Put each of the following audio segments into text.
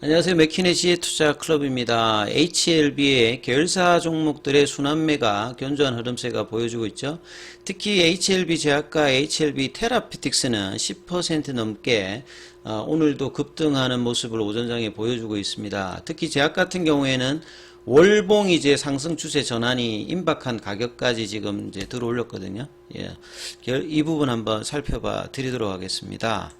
안녕하세요. 맥키네지의 투자 클럽입니다. HLB의 계열사 종목들의 순환매가 견조한 흐름세가 보여주고 있죠. 특히 HLB 제약과 HLB 테라피틱스는 10% 넘게 오늘도 급등하는 모습을 오전장에 보여주고 있습니다. 특히 제약 같은 경우에는 월봉 이제 상승 추세 전환이 임박한 가격까지 지금 이제 들어올렸거든요. 예. 이 부분 한번 살펴봐 드리도록 하겠습니다.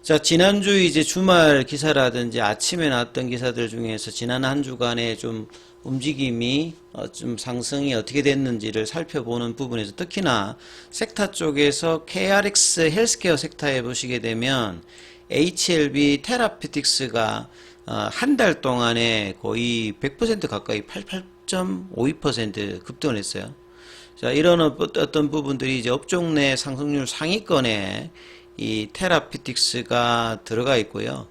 자, 지난주 이제 주말 기사라든지 아침에 나왔던 기사들 중에서 지난 한 주간의 좀 움직임이 좀 상승이 어떻게 됐는지를 살펴보는 부분에서 특히나 섹터 쪽에서 KRX 헬스케어 섹터에 보시게 되면 HLB 테라피틱스가 한 달 동안에 거의 100% 가까이 88.52% 급등을 했어요. 자, 이런 어떤 부분들이 이제 업종 내 상승률 상위권에 이 테라피틱스가 들어가 있고요.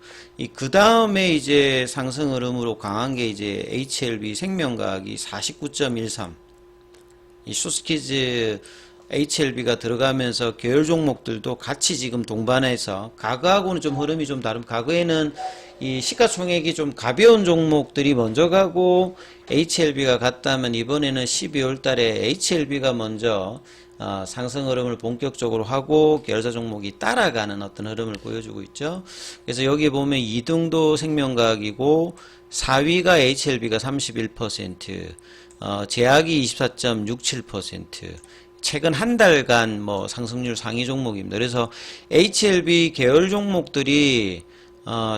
그 다음에 이제 상승 흐름으로 강한 게 이제 HLB 생명과학이 49.13. 이 쇼스키즈 HLB가 들어가면서 계열 종목들도 같이 지금 동반해서 과거하고는 좀 흐름이 좀 다른. 과거에는 이 시가총액이 좀 가벼운 종목들이 먼저 가고 HLB가 갔다면 이번에는 12월 달에 HLB가 먼저 상승 흐름을 본격적으로 하고 계열사 종목이 따라가는 어떤 흐름을 보여주고 있죠. 그래서 여기 보면 2등도 생명과학이고 4위가 HLB가 31%, 제약이 24.67%, 최근 한 달간 뭐 상승률 상위 종목입니다. 그래서 HLB 계열 종목들이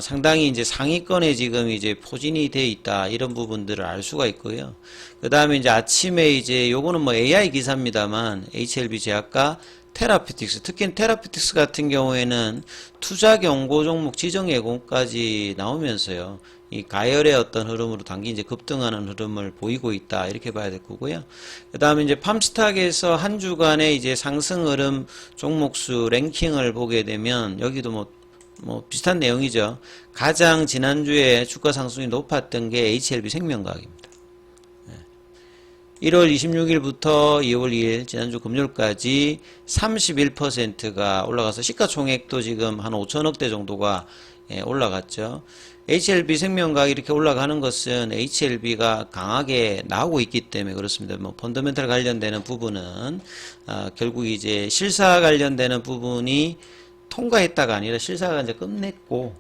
상당히 이제 상위권에 지금 이제 포진이 돼 있다. 이런 부분들을 알 수가 있고요. 그 다음에 이제 아침에 이제 요거는 뭐 AI 기사입니다만 HLB 제약과 테라피틱스, 특히 테라피틱스 같은 경우에는 투자 경고 종목 지정 예고까지 나오면서요. 이 가열의 어떤 흐름으로 단기 이제 급등하는 흐름을 보이고 있다. 이렇게 봐야 될 거고요. 그 다음에 이제 팜스탁에서 한 주간의 이제 상승 흐름 종목수 랭킹을 보게 되면 여기도 뭐 비슷한 내용이죠. 가장 지난주에 주가 상승이 높았던 게 HLB 생명과학입니다. 1월 26일부터 2월 2일 지난주 금요일까지 31%가 올라가서 시가총액도 지금 한 5천억대 정도가 올라갔죠. HLB 생명과학이 이렇게 올라가는 것은 HLB가 강하게 나오고 있기 때문에 그렇습니다. 뭐 펀더멘탈 관련되는 부분은 결국 이제 실사 관련되는 부분이 통과했다가 아니라 실사가 이제 끝냈고,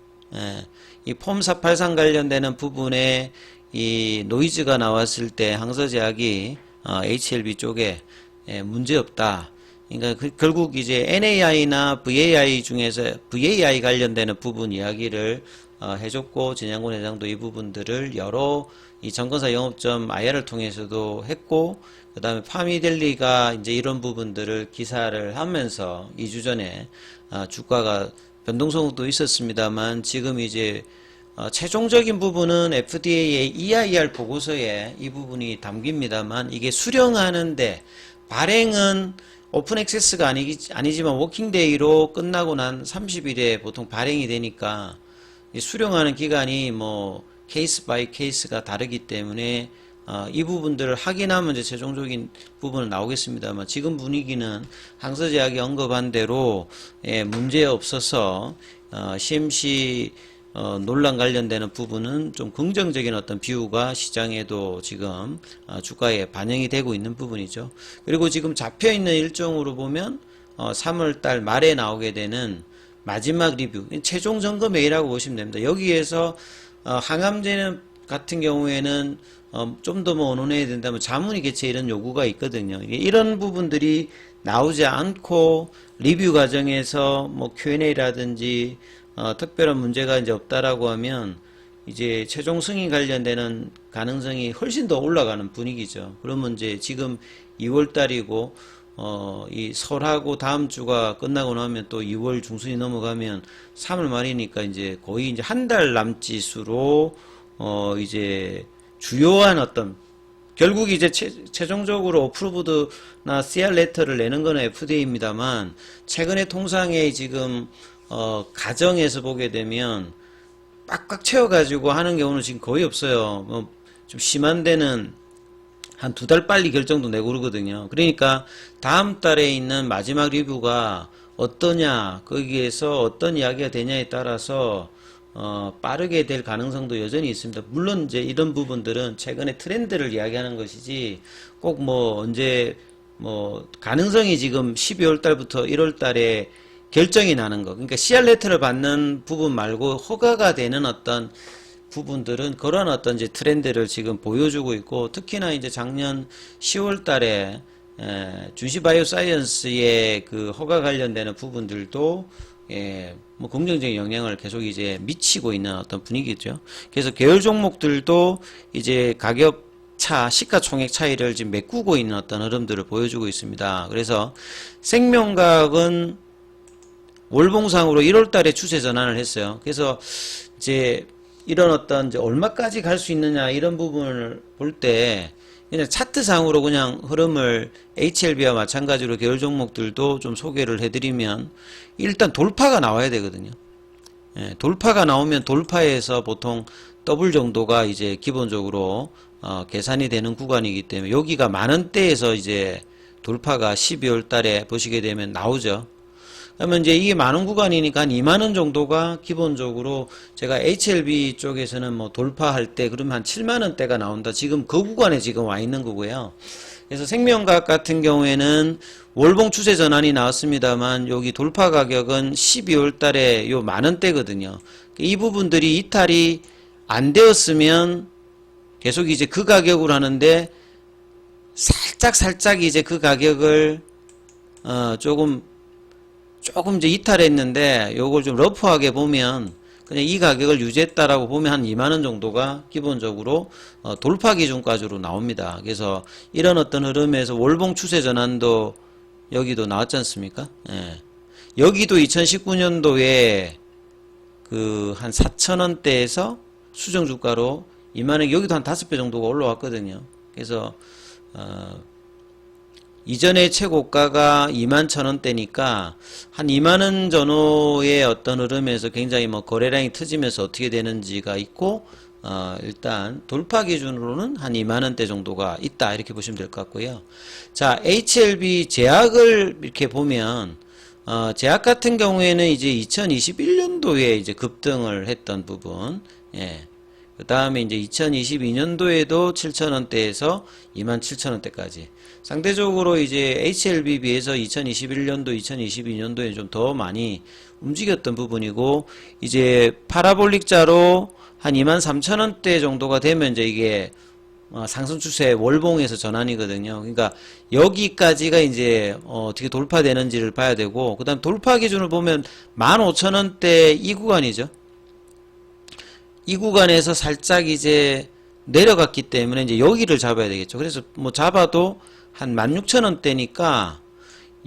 이 폼 483 관련되는 부분에 이 노이즈가 나왔을 때 항서제약이 HLB 쪽에 문제 없다. 그러니까 결국 이제 NAI나 VAI 중에서 VAI 관련되는 부분 이야기를 해줬고, 진양군 회장도 이 부분들을 여러 이 정건사 영업점 IR을 통해서도 했고, 그 다음에 파미델리가 이제 이런 부분들을 기사를 하면서 2주 전에 주가가 변동성도 있었습니다만 지금 이제 최종적인 부분은 FDA의 EIR 보고서에 이 부분이 담깁니다만 이게 수령하는데 발행은 오픈 액세스가 아니지만 워킹데이로 끝나고 난 30일에 보통 발행이 되니까 수령하는 기간이 뭐 케이스 바이 케이스가 다르기 때문에 이 부분들을 확인하면 이제 최종적인 부분은 나오겠습니다만 지금 분위기는 항서제약이 언급한 대로 문제 없어서 CMC 논란 관련되는 부분은 좀 긍정적인 어떤 비유가 시장에도 지금 주가에 반영이 되고 있는 부분이죠. 그리고 지금 잡혀있는 일정으로 보면 3월달 말에 나오게 되는 마지막 리뷰, 최종 점검회의라고 보시면 됩니다. 여기에서 항암제 같은 경우에는 좀 더 뭐 언론해야 된다면 자문위 개최 이런 요구가 있거든요. 이런 부분들이 나오지 않고 리뷰 과정에서 뭐 Q&A라든지 특별한 문제가 이제 없다라고 하면 이제 최종 승인 관련되는 가능성이 훨씬 더 올라가는 분위기죠. 그러면 이제 지금 2월 달이고 이 설하고 다음 주가 끝나고 나면 또 2월 중순이 넘어가면 3월 말이니까 이제 거의 이제 한 달 남짓으로 이제 주요한 어떤 결국 이제 최종적으로 어프로브드나 CR 레터를 내는 거는 FDA입니다만 최근에 통상에 지금 가정에서 보게 되면 빡빡 채워가지고 하는 경우는 지금 거의 없어요. 뭐 좀 심한 데는 한 2달 빨리 결정도 내고 그러거든요. 그러니까 다음 달에 있는 마지막 리뷰가 어떠냐, 거기에서 어떤 이야기가 되냐에 따라서 빠르게 될 가능성도 여전히 있습니다. 물론 이제 이런 부분들은 최근에 트렌드를 이야기하는 것이지 꼭 뭐 언제 뭐 가능성이 지금 12월 달부터 1월 달에 결정이 나는 거. 그러니까 CR 레터를 받는 부분 말고 허가가 되는 어떤 부분들은 그런 어떤 이제 트렌드를 지금 보여주고 있고, 특히나 이제 작년 10월 달에 준시 바이오 사이언스의 그 허가 관련되는 부분들도 뭐 긍정적인 영향을 계속 이제 미치고 있는 어떤 분위기죠. 그래서 계열 종목들도 이제 가격 차, 시가총액 차이를 지금 메꾸고 있는 어떤 흐름들을 보여주고 있습니다. 그래서 생명과학은 월봉상으로 1월 달에 추세 전환을 했어요. 그래서 이제 이런 어떤 이제 얼마까지 갈 수 있느냐 이런 부분을 볼 때 그냥 차트상으로 그냥 흐름을 HLB와 마찬가지로 계열 종목들도 좀 소개를 해드리면 일단 돌파가 나와야 되거든요. 돌파가 나오면 돌파에서 보통 더블 정도가 이제 기본적으로 계산이 되는 구간이기 때문에 여기가 만원대에서 이제 돌파가 12월 달에 보시게 되면 나오죠. 그러면 이제 이게 만원 구간이니까 한 2만원 정도가 기본적으로 제가 HLB 쪽에서는 뭐 돌파할 때 그러면 한 7만원대가 나온다. 지금 그 구간에 지금 와 있는 거고요. 그래서 생명과학 같은 경우에는 월봉 추세 전환이 나왔습니다만 여기 돌파 가격은 12월 달에 요 만원대거든요. 이 부분들이 이탈이 안 되었으면 계속 이제 그 가격으로 하는데 살짝 이제 그 가격을 조금 이제 이탈했는데 요걸 좀 러프하게 보면 그냥 이 가격을 유지했다라고 보면 한 2만원 정도가 기본적으로 돌파 기준까지로 나옵니다. 그래서 이런 어떤 흐름에서 월봉 추세 전환도 여기도 나왔지 않습니까? 예. 여기도 2019년도에 그 한 4,000원대에서 수정 주가로 2만원, 여기도 한 5배 정도가 올라왔거든요. 그래서 이전에 최고가가 21,000원대니까 한 2만원 전후의 어떤 흐름에서 굉장히 뭐 거래량이 터지면서 어떻게 되는지가 있고, 일단 돌파 기준으로는 한 2만원대 정도가 있다 이렇게 보시면 될 것 같고요. 자, HLB 제약을 이렇게 보면 제약 같은 경우에는 이제 2021년도에 이제 급등을 했던 부분, 그 다음에 이제 2022년도에도 7,000원대에서 27,000원대까지 상대적으로 이제 HLB 비해서 2021년도, 2022년도에 좀 더 많이 움직였던 부분이고, 이제 파라볼릭자로 한 23,000원대 정도가 되면 이제 이게 상승 추세 월봉에서 전환이거든요. 그러니까 여기까지가 이제 어떻게 돌파되는지를 봐야 되고, 그 다음 돌파 기준을 보면 15,000원대 이 구간이죠. 이 구간에서 살짝 이제 내려갔기 때문에 이제 여기를 잡아야 되겠죠. 그래서 뭐 잡아도 한 16,000원대니까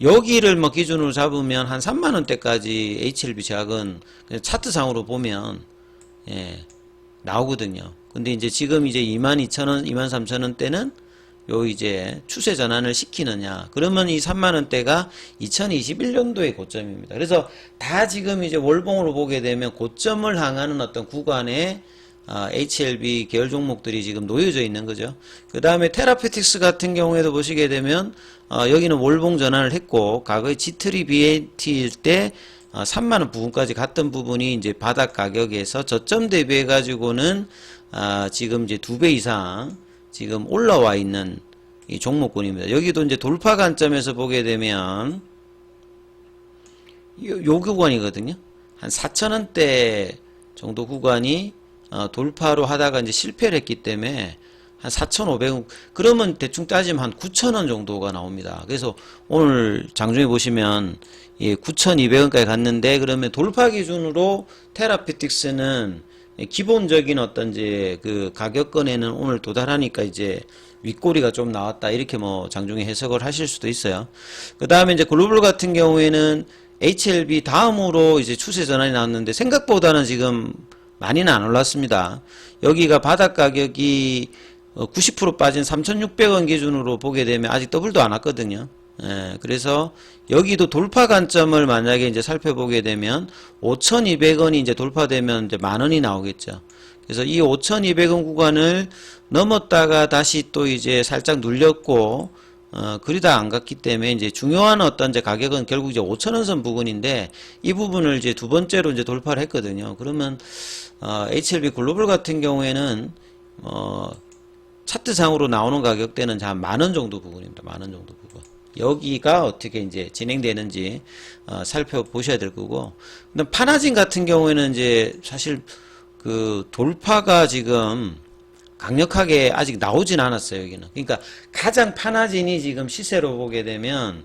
여기를 뭐 기준으로 잡으면 한 3만원대까지 HLB 제약은 그냥 차트상으로 보면 나오거든요. 근데 이제 지금 이제 22,000원, 23,000원대는 요 이제 추세 전환을 시키느냐. 그러면 이 3만원대가 2021년도의 고점입니다. 그래서 다 지금 이제 월봉으로 보게 되면 고점을 향하는 어떤 구간에 HLB 계열 종목들이 지금 놓여져 있는 거죠. 그 다음에 테라페틱스 같은 경우에도 보시게 되면 여기는 월봉 전환을 했고, 과거에 G3BAT일 때 3만원 부분까지 갔던 부분이 이제 바닥 가격에서 저점 대비해 가지고는 지금 이제 2배 이상 지금 올라와 있는 이 종목군입니다. 여기도 이제 돌파 관점에서 보게 되면 요 구간이거든요. 한 4,000원대 정도 구간이 돌파로 하다가 이제 실패를 했기 때문에 한 4,500원, 그러면 대충 따지면 한 9,000원 정도가 나옵니다. 그래서 오늘 장중에 보시면 9,200원까지 갔는데, 그러면 돌파 기준으로 테라피틱스는 기본적인 어떤 이제 그 가격권에는 오늘 도달하니까 이제 윗꼬리가 좀 나왔다 이렇게 뭐 장중에 해석을 하실 수도 있어요. 그 다음에 이제 글로벌 같은 경우에는 HLB 다음으로 이제 추세 전환이 나왔는데 생각보다는 지금 많이는 안 올랐습니다. 여기가 바닥 가격이 90% 빠진 3,600원 기준으로 보게 되면 아직 더블도 안 왔거든요. 그래서 여기도 돌파 관점을 만약에 이제 살펴보게 되면 5,200원이 이제 돌파되면 이제 만원이 나오겠죠. 그래서 이 5,200원 구간을 넘었다가 다시 또 이제 살짝 눌렸고, 그리 다 안 갔기 때문에 이제 중요한 어떤 이제 가격은 결국 이제 5,000원선 부근인데 이 부분을 이제 두 번째로 이제 돌파를 했거든요. 그러면 HLB 글로벌 같은 경우에는 차트상으로 나오는 가격대는 한 10,000원 정도 부근입니다. 10,000원 정도 부근. 여기가 어떻게 이제 진행되는지 살펴보셔야 될 거고. 근데 파나진 같은 경우에는 이제 사실 그 돌파가 지금 강력하게 아직 나오진 않았어요, 여기는. 그러니까 가장 파나진이 지금 시세로 보게 되면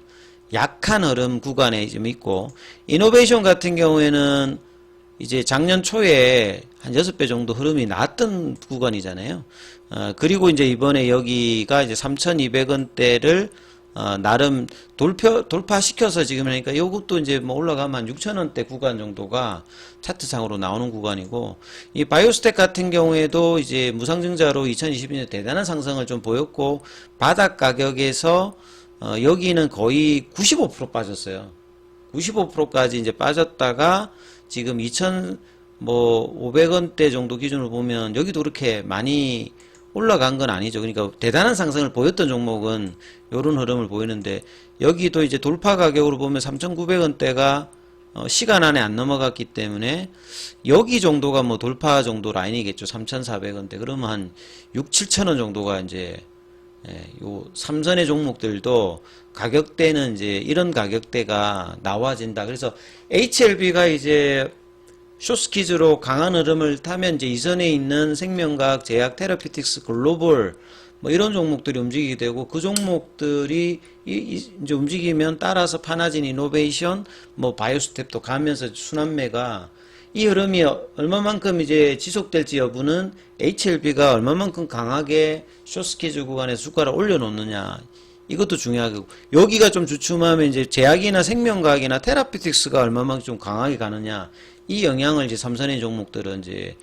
약한 흐름 구간에 좀 있고, 이노베이션 같은 경우에는 이제 작년 초에 한 6배 정도 흐름이 나왔던 구간이잖아요. 그리고 이제 이번에 여기가 이제 3,200원대를 나름 돌파시켜서 지금 하니까 요것도 이제 뭐 올라가면 한 6,000원대 구간 정도가 차트상으로 나오는 구간이고, 이 바이오스텍 같은 경우에도 이제 무상증자로 2022년에 대단한 상승을 좀 보였고, 바닥 가격에서 여기는 거의 95% 빠졌어요. 95%까지 이제 빠졌다가 지금 2,500원대 정도 기준으로 보면 여기도 그렇게 많이 올라간 건 아니죠. 그러니까 대단한 상승을 보였던 종목은 이런 흐름을 보이는데, 여기도 이제 돌파 가격으로 보면 3,900원대가 시간 안에 안 넘어갔기 때문에 여기 정도가 뭐 돌파 정도 라인이겠죠. 3,400원대. 그러면 한 6, 7천원 정도가 이제 요 삼선의 종목들도 가격대는 이제 이런 가격대가 나와진다. 그래서 HLB가 이제 쇼스키즈로 강한 흐름을 타면 이제 이전에 있는 생명과학, 제약, 테라피틱스, 글로벌 뭐 이런 종목들이 움직이게 되고, 그 종목들이 이제 움직이면 따라서 파나진, 이노베이션, 뭐 바이오스텝도 가면서 순환매가, 이 흐름이 얼마만큼 이제 지속될지 여부는 HLB가 얼마만큼 강하게 쇼스키즈 구간에 숟가락 올려놓느냐, 이것도 중요하고, 여기가 좀 주춤하면 이제 제약이나 생명과학이나 테라피틱스가 얼마만큼 좀 강하게 가느냐, 이 영향을 이제 삼선의 종목들은 이제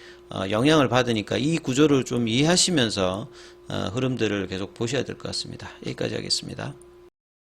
영향을 받으니까 이 구조를 좀 이해하시면서 흐름들을 계속 보셔야 될 것 같습니다. 여기까지 하겠습니다.